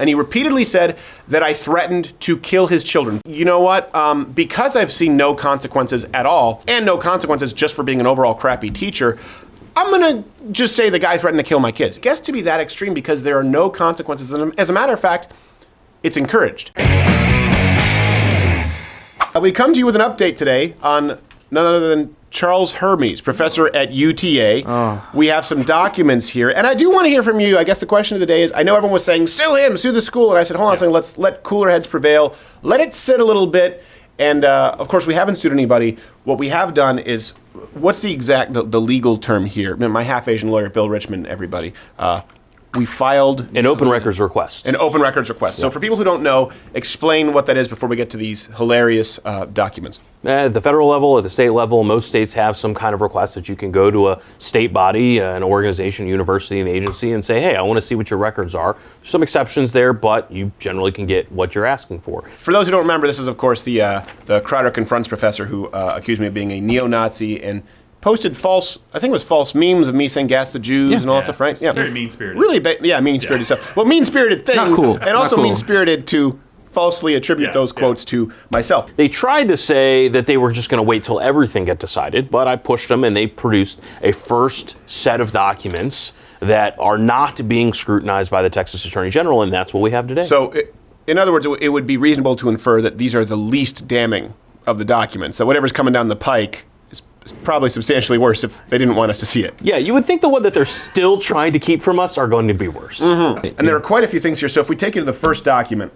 And he repeatedly said that I threatened to kill his children. You know what? Because I've seen no consequences at all, and no consequences just for being an overall crappy teacher, I'm going to just say the guy threatened to kill my kids. It gets to be that extreme because there are no consequences. As a matter of fact, it's encouraged. We come to you with an update today on none other than Charles Hermes, professor at UTA. We have some documents here, and I do want to hear from you. I guess the question of the day is, I know everyone was saying, sue him, sue the school, and I said, hold on a second, let's let cooler heads prevail. Let it sit a little bit, and of course, we haven't sued anybody. What we have done is, what's the exact, the legal term here? My half-Asian lawyer, Bill Richmond, everybody. We filed an open records request. An open records request. So for people who don't know, explain what that is before we get to these hilarious documents. At the federal level, at the state level, most states have some kind of request that you can go to a state body, an organization, university, an agency, and say, hey, I want to see what your records are. There's some exceptions there, but you generally can get what you're asking for. For those who don't remember, this is, of course, the Crowder Confronts professor who accused me of being a neo-Nazi and posted false memes of me saying gas the Jews and all that stuff, right? Yeah. Very mean-spirited. Really, mean-spirited stuff. Well, mean-spirited things. Not cool. And also mean-spirited to falsely attribute those quotes to myself. They tried to say that they were just going to wait till everything got decided, but I pushed them and they produced a first set of documents that are not being scrutinized by the Texas Attorney General, and that's what we have today. So, in other words, it would be reasonable to infer that these are the least damning of the documents, that whatever's coming down the pike is probably substantially worse if they didn't want us to see it. Yeah, you would think the one that they're still trying to keep from us are going to be worse. Mm-hmm. And there are quite a few things here. So if we take you to the first document,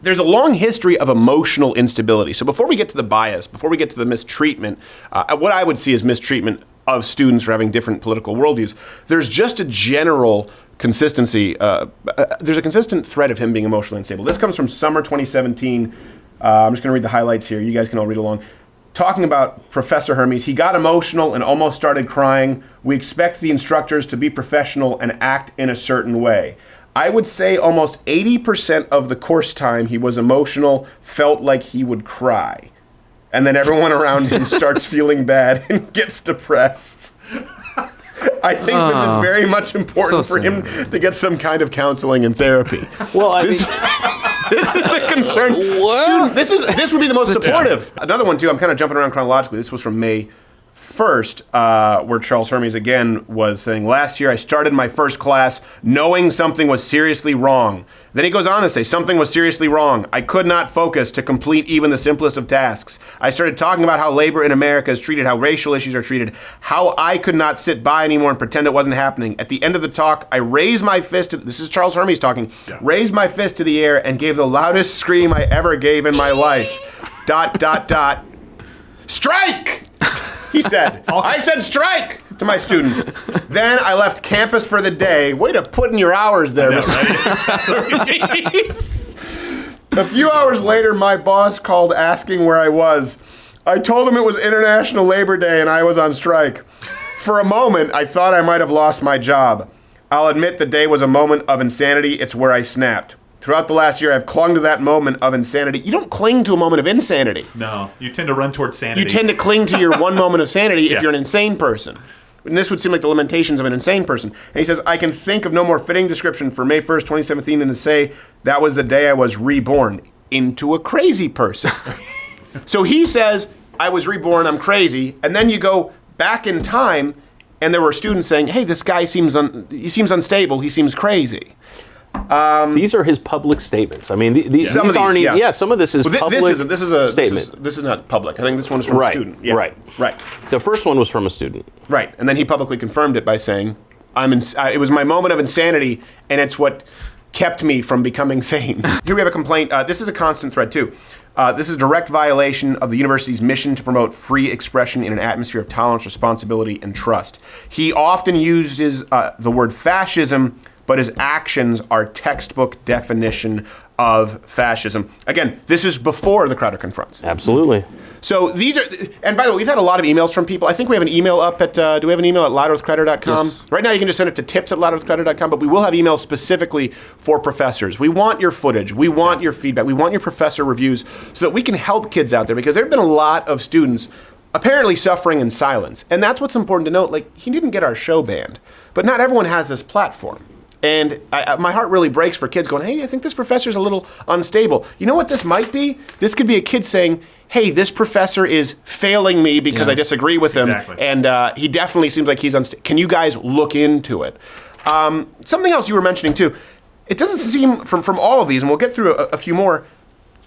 there's a long history of emotional instability. So before we get to the bias, before we get to the mistreatment, what I would see as mistreatment of students for having different political worldviews, there's just a general consistency. There's a consistent thread of him being emotionally unstable. This comes from summer 2017. I'm just going to read the highlights here. You guys can all read along. Talking about Professor Hermes, he got emotional and almost started crying. We expect the instructors to be professional and act in a certain way. I would say almost 80% of the course time he was emotional, felt like he would cry. And then everyone around him starts feeling bad and gets depressed. I think that it's very much important for him to get some kind of counseling and therapy. Well, this is a concern. This would be the most supportive. Another one, too, I'm kind of jumping around chronologically. This was from May 1st, where Charles Hermes, again, was saying, last year I started my first class knowing something was seriously wrong. Then he goes on to say, something was seriously wrong. I could not focus to complete even the simplest of tasks. I started talking about how labor in America is treated, how racial issues are treated, how I could not sit by anymore and pretend it wasn't happening. At the end of the talk, I raised my fist, this is Charles Hermes talking, raised my fist to the air and gave the loudest scream I ever gave in my life. ... Strike! He said. I said strike to my students. Then I left campus for the day. Way to put in your hours there, Mr. A few hours later, my boss called asking where I was. I told him it was International Labor Day and I was on strike. For a moment, I thought I might have lost my job. I'll admit the day was a moment of insanity. It's where I snapped. Throughout the last year, I've clung to that moment of insanity. You don't cling to a moment of insanity. No, you tend to run towards sanity. You tend to cling to your one moment of sanity if you're an insane person. And this would seem like the limitations of an insane person. And he says, I can think of no more fitting description for May 1st, 2017 than to say that was the day I was reborn into a crazy person. So he says, I was reborn, I'm crazy. And then you go back in time, and there were students saying, hey, this guy seems unstable, he seems crazy. These are hese public statements. I mean, these aren't even. Yeah, some of this is public statement. This is not public. I think this one is from a student. Yeah. Right. The first one was from a student. Right, and then he publicly confirmed it by saying, it was my moment of insanity, and it's what kept me from becoming sane. Here we have a complaint. This is a constant thread, too. This is a direct violation of the university's mission to promote free expression in an atmosphere of tolerance, responsibility, and trust. He often uses the word fascism, but his actions are textbook definition of fascism. Again, this is before the Crowder Confronts. Absolutely. So these are, and by the way, we've had a lot of emails from people. I think we have an email up at, do we have an email at louderwithcrowder.com? Yes. Right now you can just send it to tips@louderwithcrowder.com, but we will have emails specifically for professors. We want your footage. We want your feedback. We want your professor reviews so that we can help kids out there, because there have been a lot of students apparently suffering in silence. And that's what's important to note. Like, he didn't get our show banned, but not everyone has this platform. And my heart really breaks for kids going, hey, I think this professor's a little unstable. You know what this might be? This could be a kid saying, hey, this professor is failing me because I disagree with him. Exactly. And he definitely seems like he's unstable. Can you guys look into it? Something else you were mentioning too. It doesn't seem from all of these, and we'll get through a few more,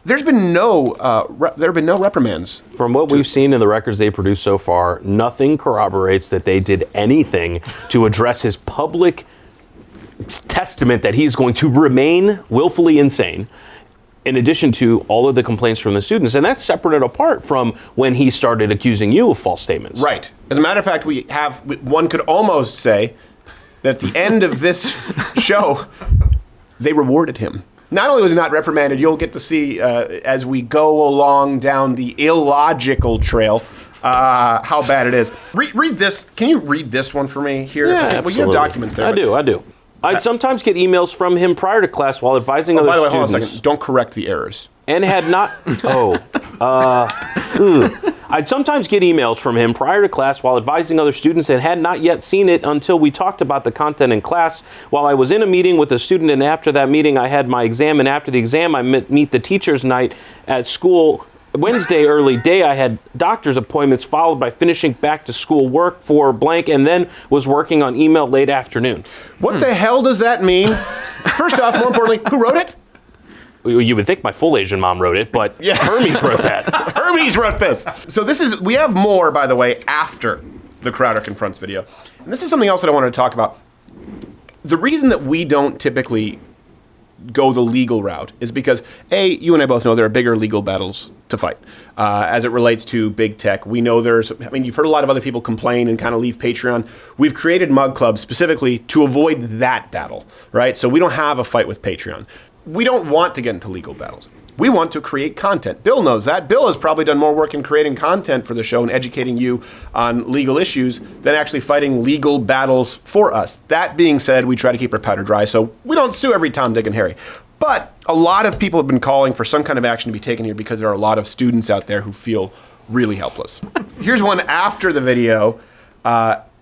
there's been no reprimands. From what we've seen in the records they produced so far, nothing corroborates that they did anything to address his public testament that he's going to remain willfully insane, in addition to all of the complaints from the students. And that's separate and apart from when he started accusing you of false statements. Right. As a matter of fact, one could almost say that at the end of this show, they rewarded him. Not only was he not reprimanded, you'll get to see as we go along down the illogical trail how bad it is. Read this. Can you read this one for me here? Yeah, Well, absolutely. you have documents there. I do. I'd sometimes get emails from him prior to class while advising other By the way, students. hold on a second. Don't correct the errors. And had not. I'd sometimes get emails from him prior to class while advising other students and had not yet seen it until we talked about the content in class. While I was in a meeting with a student, and after that meeting, I had my exam, and after the exam, I meet the teacher's night at school. Wednesday early day, I had doctor's appointments followed by finishing back to school work for blank, and then was working on email late afternoon. What the hell does that mean? First off, more importantly, who wrote it? You would think my full Asian mom wrote it, but Hermes wrote that. Hermes wrote this. So we have more, by the way, after the Crowder Confronts video. And this is something else that I wanted to talk about. The reason that we don't typically go the legal route is because, A, you and I both know there are bigger legal battles to fight. As it relates to big tech, we know you've heard a lot of other people complain and kind of leave Patreon. We've created Mug Club specifically to avoid that battle, right? So we don't have a fight with Patreon. We don't want to get into legal battles. We want to create content. Bill knows that. Bill has probably done more work in creating content for the show and educating you on legal issues than actually fighting legal battles for us. That being said, we try to keep our powder dry, so we don't sue every Tom, Dick, and Harry. But a lot of people have been calling for some kind of action to be taken here because there are a lot of students out there who feel really helpless. Here's one after the video.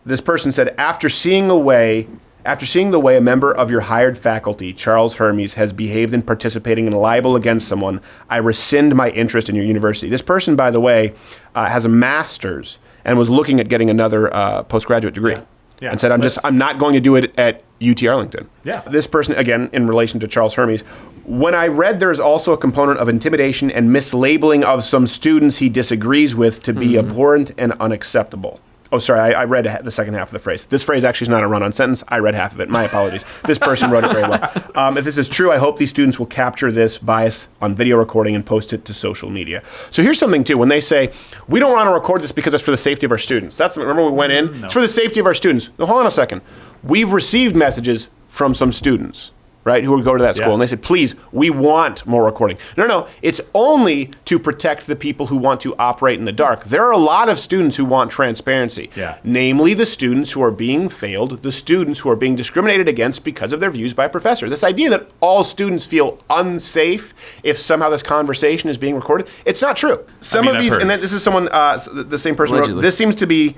This person said, after seeing the way a member of your hired faculty, Charles Hermes, has behaved in participating in a libel against someone, I rescind my interest in your university. This person, by the way, has a master's and was looking at getting another postgraduate degree. Yeah. And said, I'm not going to do it at UT Arlington. Yeah. This person, again, in relation to Charles Hermes, when I read there's also a component of intimidation and mislabeling of some students he disagrees with to be abhorrent and unacceptable. Oh, sorry, I read the second half of the phrase. This phrase actually is not a run-on sentence. I read half of it. My apologies. This person wrote it very well. If this is true, I hope these students will capture this bias on video recording and post it to social media. So here's something, too. When they say, we don't want to record this because it's for the safety of our students. Remember we went in? No. It's for the safety of our students. No, hold on a second. We've received messages from some students, right, who would go to that school, Yeah. and they said, please, we want more recording. No, it's only to protect the people who want to operate in the dark. There are a lot of students who want transparency, namely the students who are being failed, the students who are being discriminated against because of their views by a professor. This idea that all students feel unsafe if somehow this conversation is being recorded, it's not true. Some of these, and then this is someone, the same person Allegedly. wrote, this seems to be,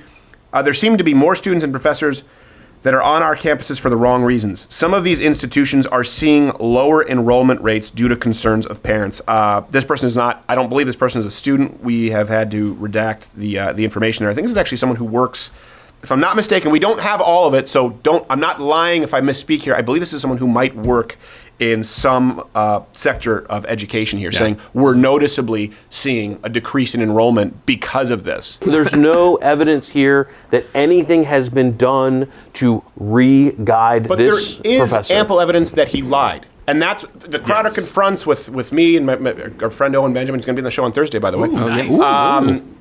there seem to be more students and professors that are on our campuses for the wrong reasons. Some of these institutions are seeing lower enrollment rates due to concerns of parents. This person is not, I don't believe this person is a student. We have had to redact the information there. I think this is actually someone who works, if I'm not mistaken, we don't have all of it, so I'm not lying if I misspeak here. I believe this is someone who might work in some sector of education here, saying we're noticeably seeing a decrease in enrollment because of this. There's no evidence here that anything has been done to re-guide But this there is professor. ample evidence that he lied. And that's the Crowder Confronts with me and our friend Owen Benjamin is going to be on the show on Thursday, by the way. Nice.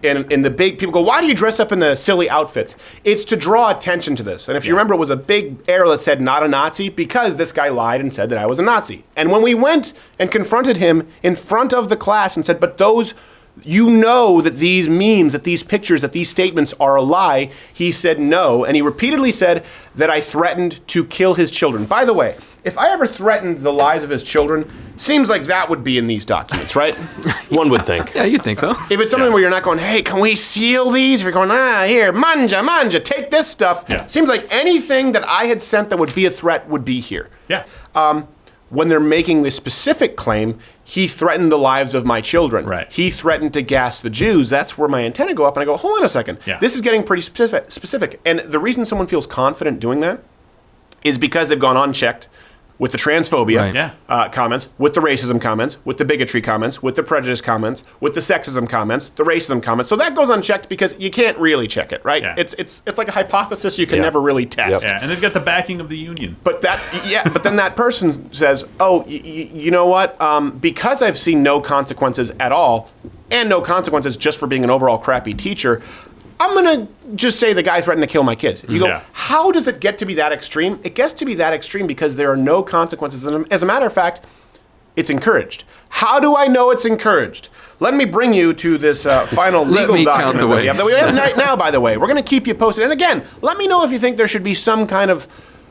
And the big people go, why do you dress up in the silly outfits? It's to draw attention to this. And if you remember, it was a big arrow that said not a Nazi because this guy lied and said that I was a Nazi. And when we went and confronted him in front of the class and said, but those, you know that these memes, that these pictures, that these statements are a lie, he said no. And he repeatedly said that I threatened to kill his children. By the way, if I ever threatened the lives of his children, Seems like that would be in these documents, right? One would think. Yeah, you'd think so. If it's something where you're not going, hey, can we seal these? If you're going, here, manja, take this stuff. Yeah. Seems like anything that I had sent that would be a threat would be here. Yeah. When they're making the specific claim, he threatened the lives of my children. Right. He threatened to gas the Jews. That's where my antenna go up, and I go, hold on a second. Yeah. This is getting pretty specific. And the reason someone feels confident doing that is because they've gone unchecked with the transphobia Right. Yeah. comments, with the racism comments, with the bigotry comments, with the prejudice comments, with the sexism comments, the racism comments. So that goes unchecked because you can't really check it, right? Yeah. It's like a hypothesis you can Yeah. never really test. Yeah. And they've got the backing of the union. But but then that person says, "Oh, you know what? Because I've seen no consequences at all, and no consequences just for being an overall crappy teacher, I'm gonna just say the guy threatened to kill my kids." You go, Yeah. how does it get to be that extreme? It gets to be that extreme because there are no consequences. And as a matter of fact, it's encouraged. How do I know it's encouraged? Let me bring you to this final legal me count document the that we have. That we ways. have right now, by the way. We're going to keep you posted. And again, let me know if you think there should be some kind of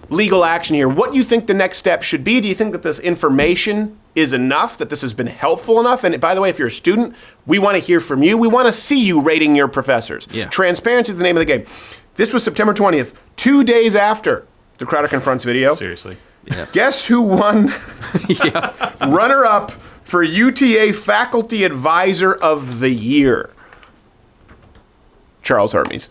legal action here. What you think the next step should be? Do you think that this information is enough, that this has been helpful enough? And by the way, if you're a student, we want to hear from you. We want to see you rating your professors. Yeah. Transparency is the name of the game. This was September 20th, 2 days after the Crowder Confronts video. Seriously. Yeah. Guess who won Yeah. runner-up for UTA Faculty Advisor of the Year? Charles Hermes.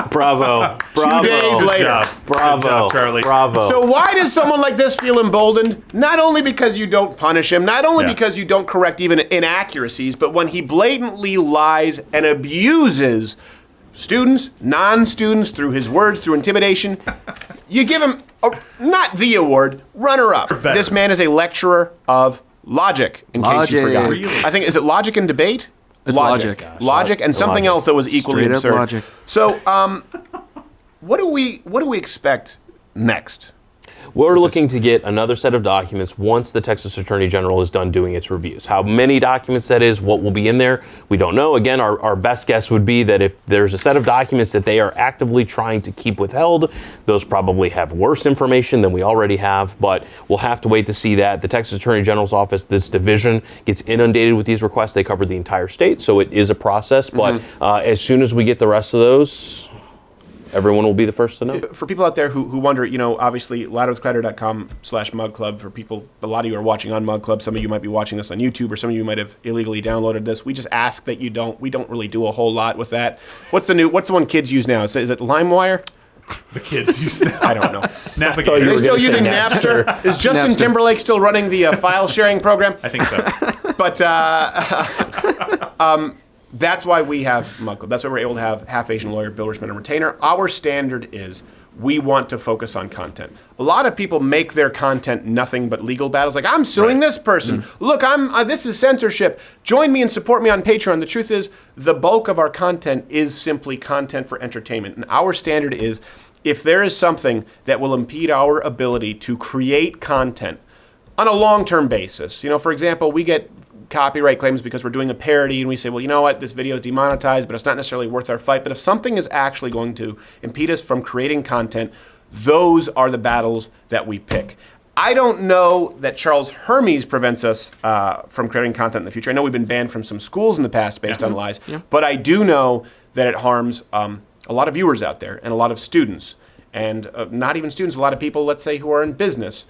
Bravo. Bravo. days Good later. job. Bravo. Good job, Charlie. Bravo. So why does someone like this feel emboldened? Not only because you don't punish him, not only Yeah. because you don't correct even inaccuracies, but when he blatantly lies and abuses students, non-students, through his words, through intimidation, you give him, not the award, runner-up. Better. This man is a lecturer of logic, in case you Logic. forgot. Really? I think, is it logic and debate? It's logic. Logic and something Logic. else that was equally Straight up absurd. logic. So, what do we expect next? We're looking to get another set of documents once the Texas Attorney General is done doing its reviews. How many documents that is, what will be in there, we don't know. Again, our best guess would be that if there's a set of documents that they are actively trying to keep withheld, those probably have worse information than we already have, but we'll have to wait to see that. The Texas Attorney General's office, this division, gets inundated with these requests. They cover the entire state, so it is a process, but as soon as we get the rest of those, everyone will be the first to know. For people out there who wonder, obviously, louderwithcrowder.com/Mug Club, for people, a lot of you are watching on Mug Club, some of you might be watching this on YouTube, or some of you might have illegally downloaded this. We just ask that you don't. We don't really do a whole lot with that. What's the one kids use now? Is it LimeWire? The kids used to. I don't know. Navigator. Are they were still gonna say using Napster. Napster? Is Justin Napster. Timberlake still running the file sharing program? I think so. But that's why we have Mug Club. That's why we're able to have Half Asian Lawyer, Bill Richmond, and Retainer. Our standard is we want to focus on content. A lot of people make their content nothing but legal battles. Like, I'm suing Right. this person. Look, this is censorship. Join me and support me on Patreon. The truth is, the bulk of our content is simply content for entertainment. And our standard is, if there is something that will impede our ability to create content on a long-term basis, for example, we get copyright claims because we're doing a parody and we say, well, you know what, this video is demonetized, but it's not necessarily worth our fight. But if something is actually going to impede us from creating content, those are the battles that we pick. I don't know that Charles Hermes prevents us from creating content in the future. I know we've been banned from some schools in the past based on lies, but I do know that it harms a lot of viewers out there and a lot of students. And not even students, a lot of people, let's say, who are in business,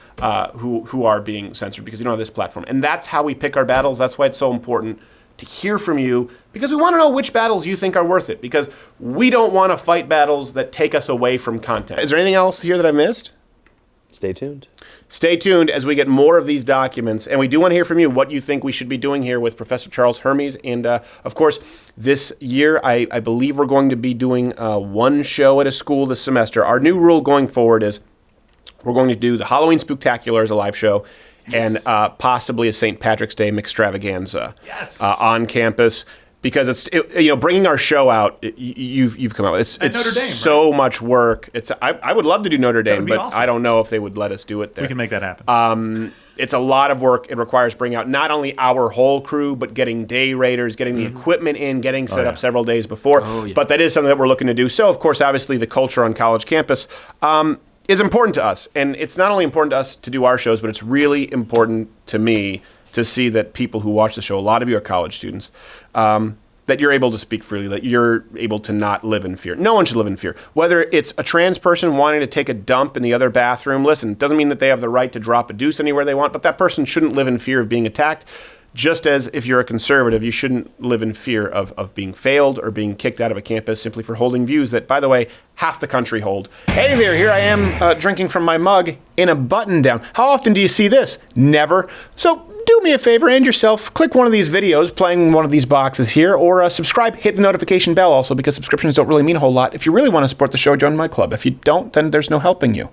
who are being censored because you don't have this platform. And that's how we pick our battles. That's why it's so important to hear from you, because we want to know which battles you think are worth it, because we don't want to fight battles that take us away from content. Is there anything else here that I missed? Stay tuned. Stay tuned as we get more of these documents. And we do want to hear from you what you think we should be doing here with Professor Charles Hermes. And, of course, this year, I believe we're going to be doing one show at a school this semester. Our new rule going forward is we're going to do the Halloween Spooktacular as a live show, and possibly a St. Patrick's Day Mixtravaganza on campus. Because it's bringing our show out. You've come out with it's Notre Dame, so much work. I would love to do Notre Dame, be but awesome. I don't know if they would let us do it there. We can make that happen. It's a lot of work. It requires bringing out not only our whole crew, but getting day raiders, getting the equipment in, getting set up several days before. Oh, yeah. But that is something that we're looking to do. So, of course, obviously the culture on college campus. is important to us. And it's not only important to us to do our shows, but it's really important to me to see that people who watch the show, a lot of you are college students, that you're able to speak freely, that you're able to not live in fear. No one should live in fear. Whether it's a trans person wanting to take a dump in the other bathroom, listen, it doesn't mean that they have the right to drop a deuce anywhere they want, but that person shouldn't live in fear of being attacked. Just as if you're a conservative, you shouldn't live in fear of being failed or being kicked out of a campus simply for holding views that, by the way, half the country hold. Hey there, here I am drinking from my mug in a button down. How often do you see this? Never. So do me a favor and yourself, click one of these videos playing one of these boxes here, or subscribe, hit the notification bell also, because subscriptions don't really mean a whole lot. If you really want to support the show, join my club. If you don't, then there's no helping you.